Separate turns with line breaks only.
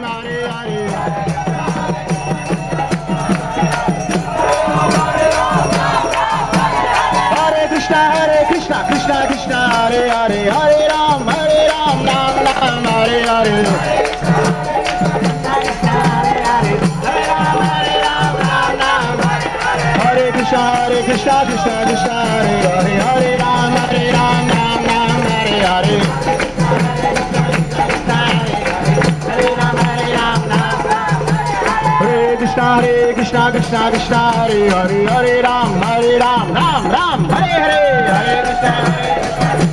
Hare Hare. Hare Krishna, Krishna Krishna, Hare Hare, Hare Ram, Ram Ram, Hare Hare. Hare Krishna, Krishna Krishna, Hare Hare, Hare Ram, Ram Ram, Hare Hare. Hare Krishna, Krishna Krishna, Hare Hare, Hare Ram, Ram Ram, Hare Hare. Hare Krishna, Hare Krishna.